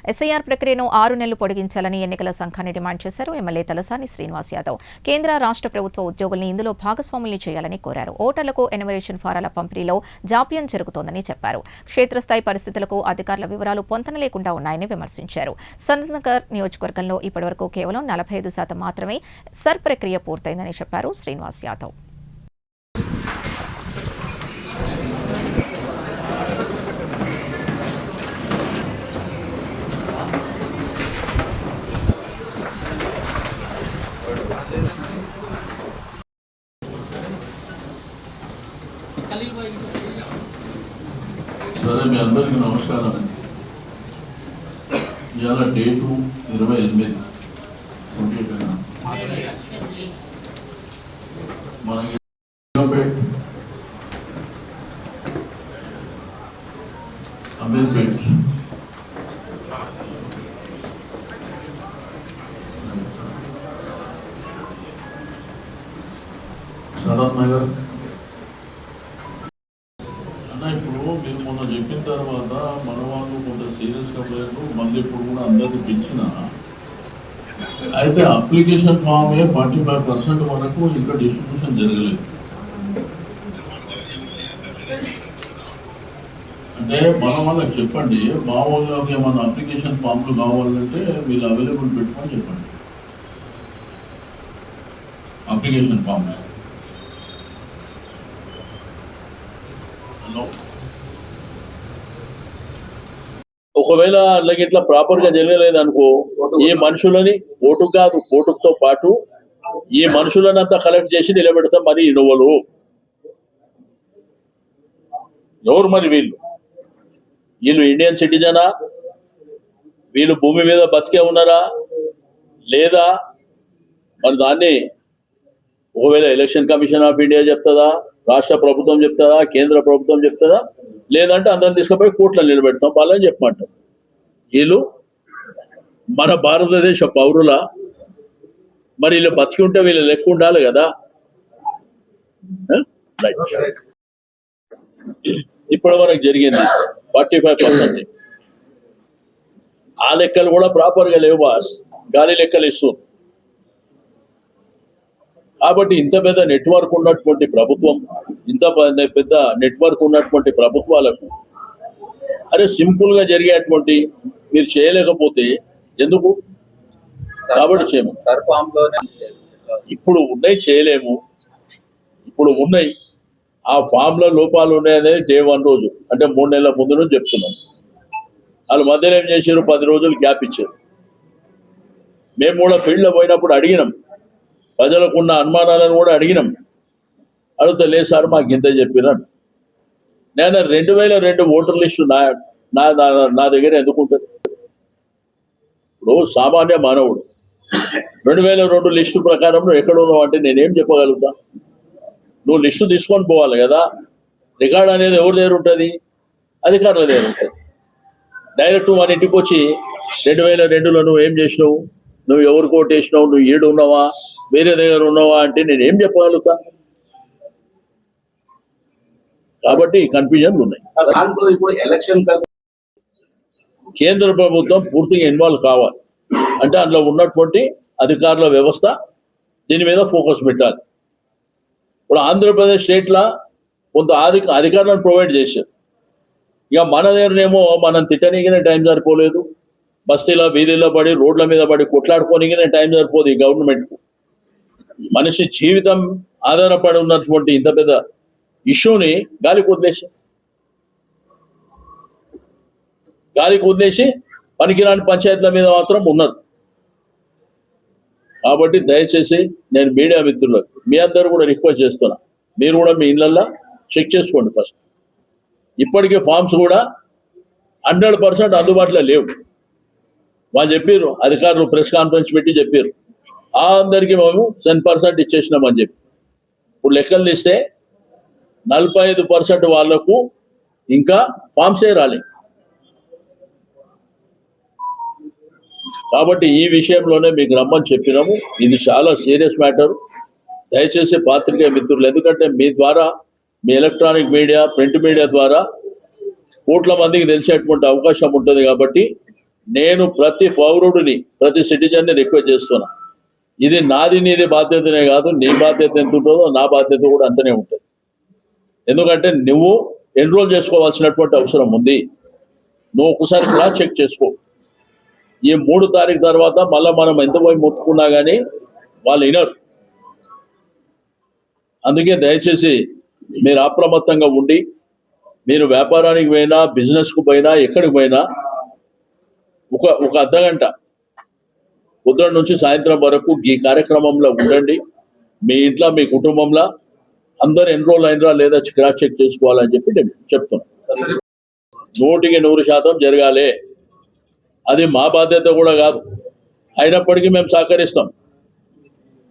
SIR ప్రక్రియను 6 నెలలు పొడిగించాలని ఎన్నికల సంఘాన్ని డిమాండ్ చేశారు ఎమ్మెల్యే తలసాని శ్రీనివాస్ యాదవ్. కేంద్ర రాష్ట్ర ప్రభుత్వ ఉద్యోగుల్ని ఇందులో భాగస్వాముల్ని చేయాలని కోరారు. ఓటర్లకు ఎన్యుమరేషన్ ఫారాల పంపిణీలో జాప్యం జరుగుతోందని చెప్పారు. క్షేత్రస్థాయి పరిస్థితులకు అధికారుల వివరాలు పొంతన లేకుండా ఉన్నాయని విమర్శించారు. సంతనగర్ నియోజకవర్గంలో ఇప్పటివరకు కేవలం 45% మాత్రమే సర్ ప్రక్రియ పూర్తయిందని చెప్పారు శ్రీనివాస్ యాదవ్. సరే, మీ అందరికీ నమస్కారం. ఇవాళ డేటు 28 మనకి అమీర్పేట్ సరత్ నగర్ ఇప్పుడు మీరు మొన్న చెప్పిన తర్వాత మన వాళ్ళు కొంత సీరియస్గా పోయారు. మళ్ళీ ఇప్పుడు కూడా అందరికీ పెంచిన అయితే అప్లికేషన్ ఫామే 45% వరకు ఇంకా డిస్ట్రిబ్యూషన్ జరగలేదు. అంటే మన వాళ్ళకి చెప్పండి, మా వాళ్ళకి ఏమన్నా అప్లికేషన్ ఫామ్లు కావాలంటే వీళ్ళు అవైలబుల్ పెట్టుకొని చెప్పండి. అప్లికేషన్ ఫామ్స్ ఒకవేళ అలాగే ఇట్లా ప్రాపర్ గా జరగలేదు అనుకో, ఈ మనుషులని ఓటు కాదు ఓటుతో పాటు ఈ మనుషులని అంతా కలెక్ట్ చేసి నిలబెడతాం. మరి ఇన్నోవలు ఎవరు మరి వీళ్ళు ఇండియన్ సిటిజనా? వీళ్ళు భూమి మీద బతికే ఉన్నారా లేదా? మరి దాన్ని ఒకవేళ ఎలక్షన్ కమిషన్ ఆఫ్ ఇండియా చెప్తుందా, రాష్ట్ర ప్రభుత్వం చెప్తుందా, కేంద్ర ప్రభుత్వం చెప్తుందా? లేదంటే అందరిని తీసుకుపోయి కోర్టులో నిలబెడతాం వాళ్ళని చెప్పమంటాం. వీళ్ళు మన భారతదేశ పౌరుల, మరి వీళ్ళు బతికి ఉంటే వీళ్ళు లెక్క ఉండాలి కదా. ఇప్పటి వరకు జరిగింది 45%. ఆ లెక్కలు కూడా ప్రాపర్గా లేవు బాస్, గాలి లెక్కలు ఇస్తుంది. కాబట్టి ఇంత పెద్ద నెట్వర్క్ ఉన్నటువంటి ప్రభుత్వం, ఇంత పెద్ద నెట్వర్క్ ఉన్నటువంటి ప్రభుత్వాలకు అరే సింపుల్ గా జరిగేటువంటి మీరు చేయలేకపోతే ఎందుకు? కాబట్టి చేయము. ఇప్పుడు ఉన్నాయి చేయలేము, ఇప్పుడు ఉన్నాయి ఆ ఫామ్ లో లోపాలు ఉన్నాయనేది డే 1 రోజు అంటే 3 నెలల ముందు నుంచి చెప్తున్నాం. వాళ్ళు మధ్యలో ఏం చేశారు, 10 రోజులు గ్యాప్ ఇచ్చారు. మేము కూడా ఫీల్డ్ లో పోయినప్పుడు అడిగినాం, ప్రజలకు ఉన్న అనుమానాలను కూడా అడిగినాం. అడిగితే లేదు సార్ మాకు ఇంత చెప్పినాను. నేను 2002 ఓటర్ లిస్టు నా దగ్గర ఎందుకుంటుంది? ఇప్పుడు సామాన్య మానవుడు 2002 లిస్టు ప్రకారం నువ్వు ఎక్కడ ఉన్నావు అంటే నేనేం చెప్పగలుగుతా? నువ్వు లిస్టు తీసుకొని పోవాలి కదా. రికార్డ్ అనేది ఎవరి దగ్గర ఉంటుంది? అధికారుల దగ్గర ఉంటుంది. డైరెక్ట్ మన ఇంటికి వచ్చి 2002లో నువ్వు ఏం చేసినావు, నువ్వు ఎవరు కోటేసినావు, నువ్వు ఈడు ఉన్నావా వేరే దగ్గర ఉన్నావా అంటే నేనేం చెప్పగలుగుతా? కాబట్టి కన్ఫ్యూజన్లు ఉన్నాయి. ఇప్పుడు ఎలక్షన్ కేంద్ర ప్రభుత్వం పూర్తిగా ఇన్వాల్వ్ కావాలి అంటే అందులో ఉన్నటువంటి అధికారుల వ్యవస్థ దీని మీద ఫోకస్ పెట్టాలి. ఇప్పుడు ఆంధ్రప్రదేశ్ స్టేట్లో కొంత అధికారులను ప్రొవైడ్ చేశారు. ఇక మన దగ్గరనేమో మనం తిట్టనిగిన టైం సరిపోలేదు, బస్తీలో వీధిలో పడి రోడ్ల మీద పడి కొట్లాడుకోనిగిన టైం సరిపోదు ఈ గవర్నమెంట్కు. మనిషి జీవితం ఆధారపడి ఉన్నటువంటి ఇంత పెద్ద ఇష్యూని గాలికి వదిలేసి పనికిరాని పంచాయతీల మీద మాత్రం ఉన్నారు. కాబట్టి దయచేసి నేను మీడియా మిత్రులకు మీ అందరూ కూడా రిక్వెస్ట్ చేస్తున్నా, మీరు కూడా మీ ఇళ్ళల్లో చెక్ చేసుకోండి ఫస్ట్. ఇప్పటికే ఫామ్స్ కూడా 100% అందుబాటులో లేవు. వాళ్ళు చెప్పారు, అధికారులు ప్రెస్ కాన్ఫరెన్స్ పెట్టి చెప్పారు అందరికీ మేము 10% ఇచ్చేసినామని చెప్పి. ఇప్పుడు లెక్కలు తీస్తే 45% వాళ్లకు ఇంకా ఫామ్సే రాలేదు. కాబట్టి ఈ విషయంలోనే మీకు రమ్మని చెప్పినాము. ఇది చాలా సీరియస్ మ్యాటర్. దయచేసి పాత్రికేయ మిత్రులు, ఎందుకంటే మీ ద్వారా, మీ ఎలక్ట్రానిక్ మీడియా, ప్రింట్ మీడియా ద్వారా కోట్ల మందికి తెలిసేటువంటి అవకాశం ఉంటుంది. కాబట్టి నేను ప్రతి పౌరుడిని ప్రతి సిటిజన్ని రిక్వెస్ట్ చేస్తున్నా, ఇది నాది నీది బాధ్యతనే కాదు, నీ బాధ్యత ఎంత ఉంటుందో నా బాధ్యత కూడా అంతనే ఉంటుంది. ఎందుకంటే నువ్వు ఎన్రోల్ చేసుకోవాల్సినటువంటి అవసరం ఉంది. నువ్వు ఒకసారి క్రాస్ చెక్ చేసుకో. ఈ 3 తారీఖు తర్వాత మళ్ళీ మనం ఎంత పోయి మొత్తుకున్నా కానీ వాళ్ళు వినరు. అందుకే దయచేసి మీరు అప్రమత్తంగా ఉండి, మీరు వ్యాపారానికి పోయినా బిజినెస్కు పోయినా ఎక్కడికి పోయినా ఒక అర్ధగంట ఉదయం నుంచి సాయంత్రం వరకు ఈ కార్యక్రమంలో ఉండండి. మీ ఇంట్లో మీ కుటుంబంలో అందరు ఎన్రోల్ అయినరా లేదా క్రాస్ చెక్ చేసుకోవాలని చెప్పి నేను చెప్తున్నాను. 100% జరగాలి. అది మా బాధ్యత కూడా కాదు, అయినప్పటికీ మేము సహకరిస్తాం.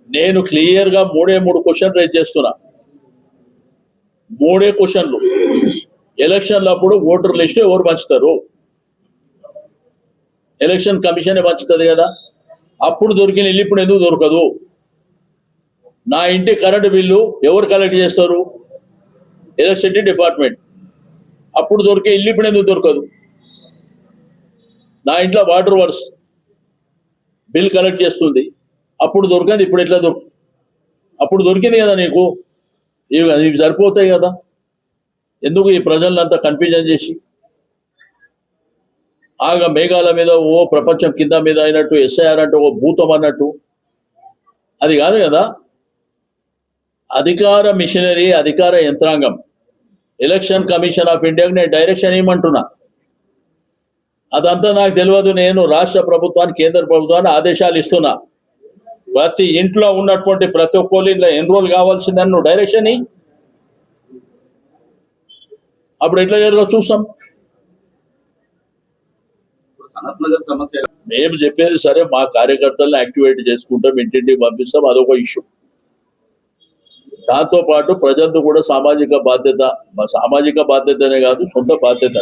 నేను క్లియర్గా 3 క్వశ్చన్ రైజ్ చేస్తున్నా. 3 క్వశ్చన్లు. ఎలక్షన్లప్పుడు ఓటర్ లిస్ట్ ఎవరు పంచుతారు? ఎలక్షన్ కమిషన్ పంచుతుంది కదా. అప్పుడు దొరికిన ఇల్లు ఇప్పుడు ఎందుకు దొరకదు? నా ఇంటి కరెంటు బిల్లు ఎవరు కలెక్ట్ చేస్తారు? Electricity department. అప్పుడు దొరికే ఇల్లు ఇప్పుడు ఎందుకు దొరకదు? నా ఇంట్లో వాటర్ వర్క్స్ బిల్ కలెక్ట్ చేస్తుంది, అప్పుడు దొరకదు, ఇప్పుడు ఎట్లా దొరుకుతుంది? అప్పుడు దొరికింది కదా నీకు, ఇవి సరిపోతాయి కదా. ఎందుకు ఈ ప్రజలను అంతా కన్ఫ్యూజన్ చేసి ఆగా మేఘాల మీద ఓ ప్రపంచం కింద మీద అయినట్టు ఎస్ఐఆర్ అంటే ఓ భూతం అన్నట్టు? అది కాదు కదా. అధికార మిషనరీ, అధికార యంత్రాంగం, ఎలక్షన్ కమిషన్ ఆఫ్ ఇండియాకి నేను డైరెక్షన్ ఏమంటున్నా, అదంతా నాకు తెలియదు. నేను రాష్ట్ర ప్రభుత్వానికి కేంద్ర ప్రభుత్వానికి ఆదేశాలు ఇస్తున్నా. ప్రతి ఇంట్లో ఉన్నటువంటి ప్రతి ఒక్కరు ఇంట్లో ఎన్రోల్ కావాల్సిందని నువ్వు డైరెక్షన్ ఇ. అప్పుడు ఎట్లా జరగదు చూస్తాం. మేము చెప్పేది సరే, మా కార్యకర్తలను యాక్టివేట్ చేసుకుంటాం, ఇంటింటికి పంపిస్తాం, అదొక ఇష్యూ. దాంతో పాటు ప్రజలతో కూడా సామాజిక బాధ్యతనే కాదు, సొంత బాధ్యత.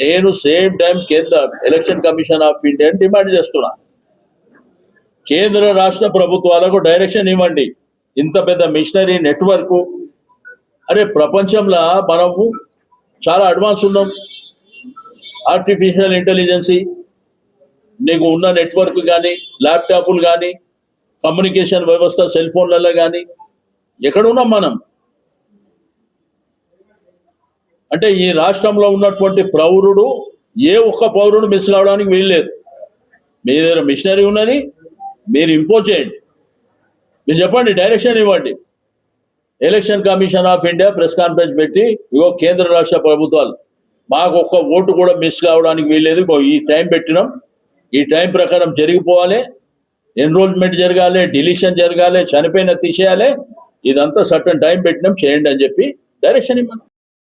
నేను సేమ్ టైం కేంద్ర election commission of India demand చేస్తున్నా, కేంద్ర రాష్ట్ర ప్రభుత్వాలకు డైరెక్షన్ ఇవ్వండి. ఇంత పెద్ద మిషనరీ నెట్వర్క్, అరే ప్రపంచంలో మనము చాలా అడ్వాన్స్ ఉన్నాం. ఆర్టిఫిషియల్ ఇంటెలిజెన్సీ, నీకు ఉన్న నెట్వర్క్ కానీ, ల్యాప్టాప్లు కానీ, కమ్యూనికేషన్ వ్యవస్థ సెల్ ఫోన్లలో కానీ ఎక్కడున్నాం మనం? అంటే ఈ రాష్ట్రంలో ఉన్నటువంటి పౌరుడు, ఏ ఒక్క పౌరుడు మిస్ కావడానికి వీల్లేదు. మీ దగ్గర మిషనరీ ఉన్నది, మీరు ఇంపోజ్ చేయండి, మీరు చెప్పండి, డైరెక్షన్ ఇవ్వండి. Election commission of India press conference పెట్టి, ఇగో కేంద్ర రాష్ట్ర ప్రభుత్వాలు మాకు ఒక్క ఓటు కూడా మిస్ కావడానికి వీల్లేదు, ఈ టైం పెట్టినాం, ఈ టైం ప్రకారం జరిగిపోవాలి, ఎన్రోల్మెంట్ జరగాలి, డిలీషన్ జరగాలి, చనిపోయిన తీసేయాలి, ఇదంతా సర్టన్ టైం పెట్టినాం, చేయండి అని చెప్పి డైరెక్షన్ ఇవ్వను.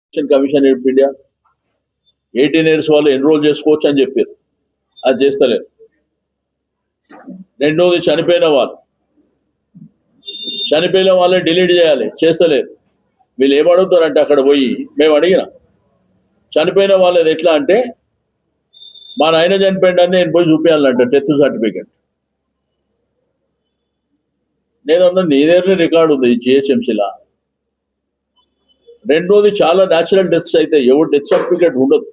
Election commission of India 18 years వాళ్ళు ఎన్రోల్ చేసుకోవచ్చు అని చెప్పారు, అది చేస్తలేరు. రెండోది చనిపోయిన వాళ్ళే డిలీట్ చేయాలి, చేస్తలేరు. వీళ్ళు ఏమడుగుతారంటే అక్కడ పోయి, మేము అడిగినా చనిపోయిన వాళ్ళది ఎట్లా అంటే, మా నాయన చనిపోయిందని నేను పోయి చూపించాలంట డెత్ సర్టిఫికెట్. నేనన్నా నీ దగ్గర రికార్డు ఉంది జిహెచ్ఎంసీలా. రెండోది చాలా న్యాచురల్ డెత్స్ అయితే ఎవరు డెత్ సర్టిఫికెట్ ఉండదు.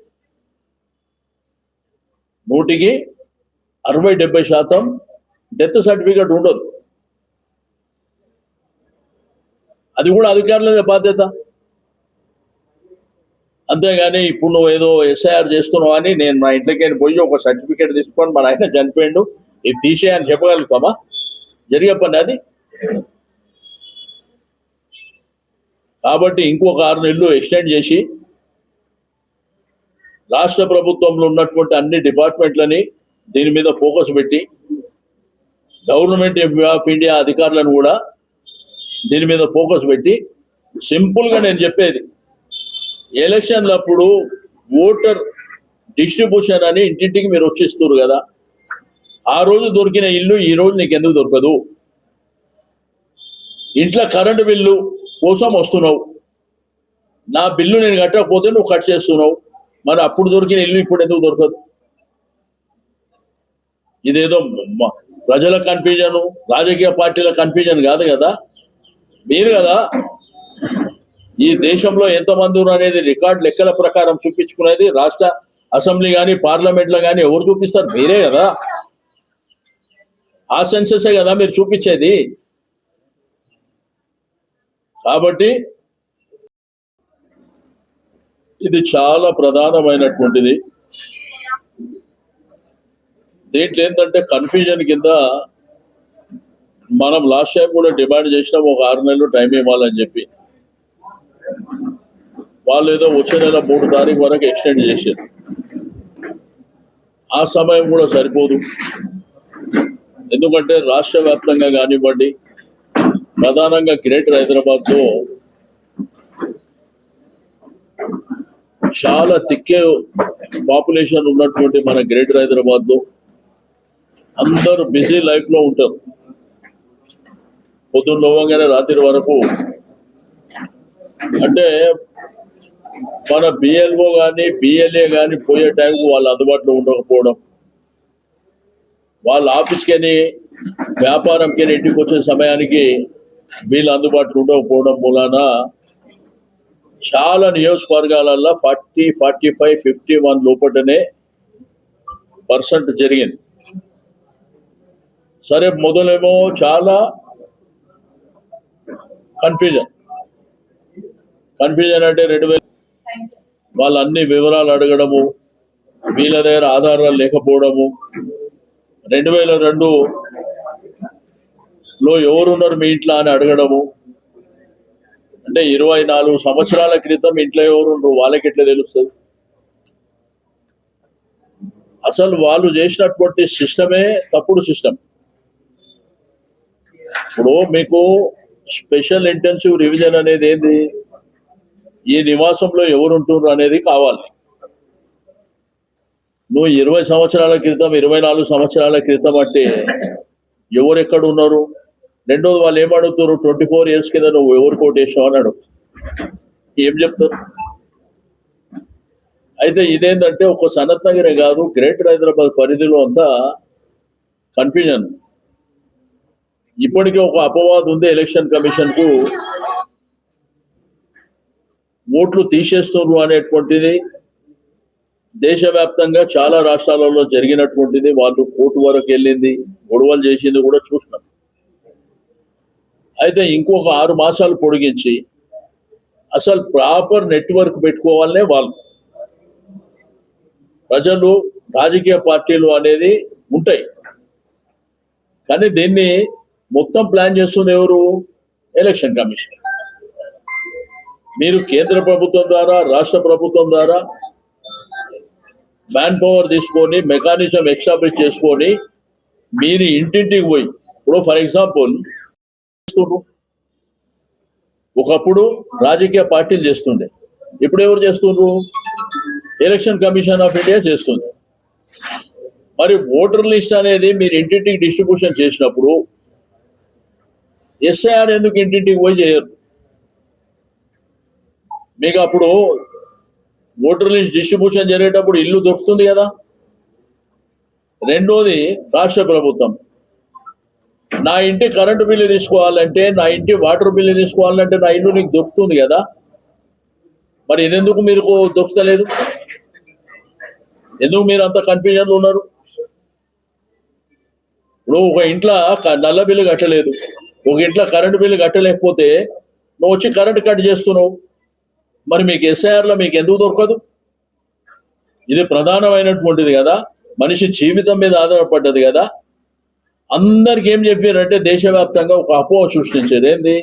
60-70% డెత్ సర్టిఫికెట్ ఉండదు. అది కూడా అధికారులదే బాధ్యత. అంతేగాని ఇప్పుడు నువ్వు ఏదో ఎస్ఐఆర్ చేస్తున్నావు అని నేను మా ఇంట్లోకి పోయి ఒక సర్టిఫికేట్ తీసుకొని మన ఆయన చనిపోయిండు ఇది తీసేయని చెప్పగలుగుతామా? జరిగే పని అది. కాబట్టి ఇంకొక 6 నెలలు ఎక్స్టెండ్ చేసి రాష్ట్ర ప్రభుత్వంలో ఉన్నటువంటి అన్ని డిపార్ట్మెంట్లని దీని మీద ఫోకస్ పెట్టి, గవర్నమెంట్ ఆఫ్ ఇండియా అధికారులను కూడా దీని మీద ఫోకస్ పెట్టి, సింపుల్గా నేను చెప్పేది, ఎలక్షన్లప్పుడు ఓటర్ డిస్ట్రిబ్యూషన్ అని ఇంటింటికి మీరు వచ్చిస్తారు కదా, ఆ రోజు దొరికిన ఇల్లు ఈ రోజు నీకు ఎందుకు దొరకదు? ఇంట్లో కరెంటు బిల్లు కోసం వస్తున్నావు, నా బిల్లు నేను కట్టకపోతే నువ్వు కట్ చేస్తున్నావు, మరి అప్పుడు దొరికిన ఇల్లు ఇప్పుడు ఎందుకు దొరకదు? ఇదేదో ప్రజల కన్ఫ్యూజన్, రాజకీయ పార్టీల కన్ఫ్యూజన్ కాదు కదా. మీరు కదా ఈ దేశంలో ఎంతమంది ఉన్నారు అనేది రికార్డు లెక్కల ప్రకారం చూపించుకునేది రాష్ట్ర అసెంబ్లీ కానీ పార్లమెంట్లో కానీ ఎవరు చూపిస్తారు? మీరే కదా. ఆ సెన్సెసే కదా మీరు చూపించేది. కాబట్టి ఇది చాలా ప్రధానమైనటువంటిది. దీంట్లో ఏంటంటే కన్ఫ్యూజన్ కింద మనం లాస్ట్ టైం కూడా డిమాండ్ చేసినాం, ఒక 6 నెలలు టైం ఇవ్వాలని చెప్పి. వాళ్ళు ఏదో వచ్చే నెల 3 తారీఖు వరకు ఎక్స్టెండ్ చేశారు. ఆ సమయం కూడా సరిపోదు. ఎందుకంటే రాష్ట్ర వ్యాప్తంగా కానివ్వండి, ప్రధానంగా గ్రేటర్ హైదరాబాద్లో చాలా తిక్కే పాపులేషన్ ఉన్నటువంటి మన గ్రేటర్ హైదరాబాద్లో అందరూ బిజీ లైఫ్లో ఉంటారు. పొద్దున్న లేవగానే రాత్రి వరకు, అంటే మన బిఎల్ఓ కానీ బిఎల్ఏ కానీ పోయే టైంకు వాళ్ళు అందుబాటులో ఉండకపోవడం, వాళ్ళ ఆఫీస్కని వ్యాపారంకి ఇంటికి వచ్చే సమయానికి వీళ్ళు అందుబాటులో ఉండకపోవడం మూలాన చాలా నియోజకవర్గాలలో 40, 45, 51 లోపటనే % జరిగింది. సరే, మొదలేమో చాలా కన్ఫ్యూజన్ అంటే 2000 వాళ్ళ అన్ని వివరాలు అడగడము, వీళ్ళ దగ్గర ఆధారాలు లేకపోవడము, 2002లో ఎవరున్నారు మీ ఇంట్లో అని అడగడము. అంటే 24 సంవత్సరాల క్రితం ఇంట్లో ఎవరున్నారు వాళ్ళకి ఎట్లా తెలుస్తుంది? అసలు వాళ్ళు చేసినటువంటి సిస్టమే తప్పుడు సిస్టమ్. ఇప్పుడు మీకు స్పెషల్ ఇంటెన్సివ్ రివిజన్ అనేది ఏంది? ఈ నివాసంలో ఎవరు ఉంటున్నారు అనేది కావాలి. నువ్వు 20 సంవత్సరాల క్రితం, 24 సంవత్సరాల క్రితం అంటే ఎవరు ఎక్కడ ఉన్నారు? రెండోది వాళ్ళు ఏమడుగుతారు? 24 years కింద నువ్వు ఎవరు కోటేసావు అని అడుగుతారు. ఏం చెప్తారు? అయితే ఇదేంటంటే ఒక సనత్ నగరే కాదు, గ్రేటర్ హైదరాబాద్ పరిధిలో అంతా కన్ఫ్యూజన్. ఇప్పటికీ ఒక అపవాదం ఉంది, ఎలక్షన్ కమిషన్ కు ఓట్లు తీసేస్తున్నారు అనేటువంటిది దేశవ్యాప్తంగా చాలా రాష్ట్రాలలో జరిగినటువంటిది. వాళ్ళు కోర్టు వరకు వెళ్ళింది, గొడవలు చేసింది కూడా చూసినాం. అయితే ఇంకొక 6 మాసాలు పొడిగించి అసలు ప్రాపర్ నెట్వర్క్ పెట్టుకోవాలనే వాళ్ళు. ప్రజలు, రాజకీయ పార్టీలు అనేది ఉంటాయి, కానీ దీన్ని మొత్తం ప్లాన్ చేస్తుంది ఎవరు? Election commission. మీరు కేంద్ర ప్రభుత్వం ద్వారా, రాష్ట్ర ప్రభుత్వం ద్వారా మ్యాన్ పవర్ తీసుకొని, మెకానిజం ఎస్టాబ్లిష్ చేసుకొని మీరు ఇంటింటికి పోయి, ఇప్పుడు ఫర్ ఎగ్జాంపుల్ ఒకప్పుడు రాజకీయ పార్టీలు చేస్తుండే, ఇప్పుడు ఎవరు చేస్తున్నారు? ఎలక్షన్ కమిషన్ ఆఫ్ ఇండియా చేస్తుంది. మరి ఓటర్ లిస్ట్ అనేది మీరు ఇంటింటికి డిస్ట్రిబ్యూషన్ చేసినప్పుడు ఎస్ఐఆర్ ఎందుకు ఇంటింటికి పోయి చేయరు? మీకు అప్పుడు ఓటర్ లిస్ట్ డిస్ట్రిబ్యూషన్ జరిగేటప్పుడు ఇల్లు దొరుకుతుంది కదా. రెండోది, రాష్ట్ర ప్రభుత్వం నా ఇంటి కరెంటు బిల్లు తీసుకోవాలంటే, నా ఇంటి వాటర్ బిల్లు తీసుకోవాలంటే నా ఇల్లు నీకు దొరుకుతుంది కదా. మరి ఇదెందుకు మీరు దొరుకుతలేదు? ఎందుకు మీరు అంత కన్ఫ్యూజన్లో ఉన్నారు? ఇప్పుడు ఒక ఇంట్లో నల్ల బిల్లు కట్టలేదు, ఒక ఇంట్లో కరెంటు బిల్లు కట్టలేకపోతే నువ్వు వచ్చి కరెంటు కట్ చేస్తున్నావు. మరి మీకు ఎస్ఐఆర్లో మీకు ఎందుకు దొరకదు? ఇది ప్రధానమైనటువంటిది కదా, మనిషి జీవితం మీద ఆధారపడ్డది కదా. అందరికి ఏం చెప్పారంటే దేశవ్యాప్తంగా ఒక అపోహ సృష్టించారు. ఏంది?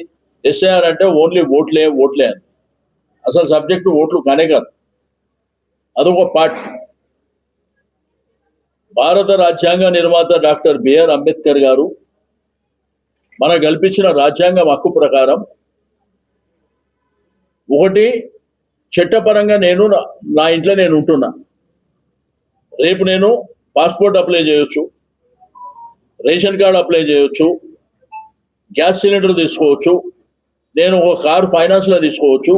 ఎస్ఐఆర్ అంటే ఓన్లీ ఓట్లే అని. అసలు సబ్జెక్టు ఓట్లు కానే కాదు, అదొక పార్ట్. భారత రాజ్యాంగ నిర్మాత డాక్టర్ బిఆర్ అంబేద్కర్ గారు మనకు కల్పించిన రాజ్యాంగం హక్కు ప్రకారం, ఒకటి, చట్టపరంగా నేను నా ఇంట్లో నేను ఉంటున్నా, రేపు నేను పాస్పోర్ట్ అప్లై చేయొచ్చు, రేషన్ కార్డు అప్లై చేయొచ్చు, గ్యాస్ సిలిండర్ తీసుకోవచ్చు, నేను ఒక కారు ఫైనాన్స్లో తీసుకోవచ్చు.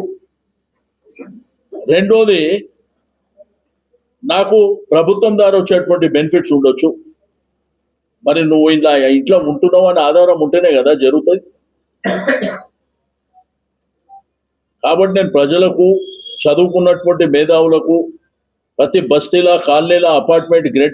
రెండోది, నాకు ప్రభుత్వం ద్వారా వచ్చేటువంటి బెనిఫిట్స్ ఉండొచ్చు. మరి నువ్వు ఇలా ఇంట్లో ఉంటున్నావు అనే ఆధారం ఉంటేనే కదా జరుగుతుంది. కాబట్టి నేను ప్రజలకు, చదువుకున్నటువంటి మేధావులకు, ప్రతి బస్తీల కాలనీల అపార్ట్మెంట్ గ్రేటర్